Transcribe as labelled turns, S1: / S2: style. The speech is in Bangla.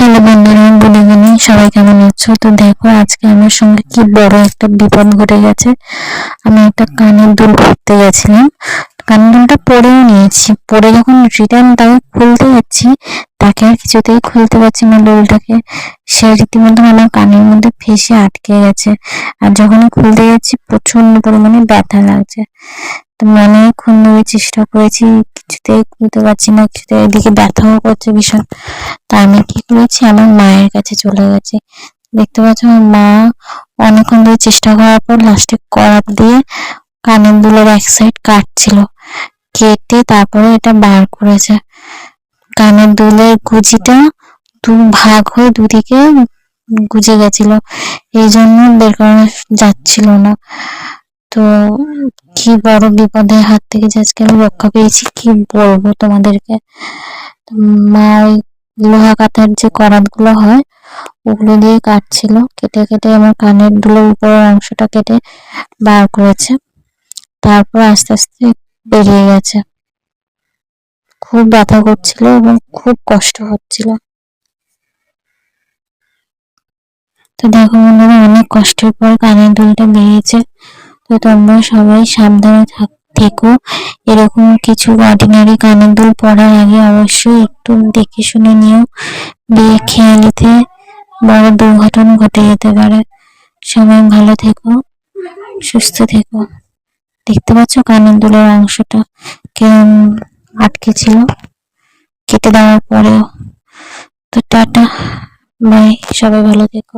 S1: হ্যালো বন্ধুরা, গুড ইভিনিং। সবাই কেমন আছো? তো দেখো, আজকে আমার সঙ্গে কি বড় একটা বিপদ ঘটে গেছে। আমি একটা কানের দুল খুলতে গেছিলাম, কানের দুলটা পরেও নিয়েছি। পরে যখন রিটার্ন তাকে খুলতে যাচ্ছি, তাকে আর কিছুতেই খুলতে পারছি না দুলটাকে। সে রীতিমতো আমার কানের মধ্যে ফেঁসে আটকে গেছে। আর যখন খুলতে যাচ্ছি প্রচন্ড পরিমাণে ব্যথা লাগছে। তো অনেকক্ষণ ধরে চেষ্টা করেছি, কিছুতেই খুলতে পারছি না, কিছুতে এদিকে ব্যথাও করছে ভীষণ। তা আমি কি করেছি, আমার মায়ের কাছে চলে গেছি। দেখতে পাচ্ছ, আমার মা অনেকক্ষণ ধরে চেষ্টা করার পর লাস্টে করাত দিয়ে কানের দুলের এক সাইড কাটছিল, কেটে তারপরে এটা বার করেছে। কানের দুলের গুজিটা দু ভাগ হয়ে দুদিকে গুজে গেছিল, এই জন্য বের করা যাচ্ছিল না। তো কি বড় বিপদের হাত থেকে যে আজকে আমি রক্ষা পেয়েছি, কি বলবো তোমাদেরকে। মা ওই লোহা কাটার যে করাত গুলো হয় ওগুলো দিয়ে কাটছিল, কেটে কেটে আমার কানের দুলের উপরের অংশটা কেটে বার করেছে। তারপর আস্তে আস্তে বেরিয়ে গেছে। খুব ব্যথা করছিল এবং খুব কষ্ট হচ্ছিল। তো দেখো বন্ধুরা, অনেক কষ্টের পর কানের দুলটা বেরিয়েছে। তো তোমরা সবাই সাবধানে থেকো। এরকম কিছু অর্ডিনারি কানের দুল পরার আগে অবশ্যই একটু দেখে শুনে নিও। খেয়ালিতে বড় দুর্ঘটনা ঘটে যেতে পারে। সবাই ভালো থেকো, সুস্থ থেকো। দেখতে পাচ্ছ কানের দুলের অংশটা কেমন আটকে ছিল কেটে দেওয়ার পরেও। তো টাটা, বাই, সবাই ভালো থেকো।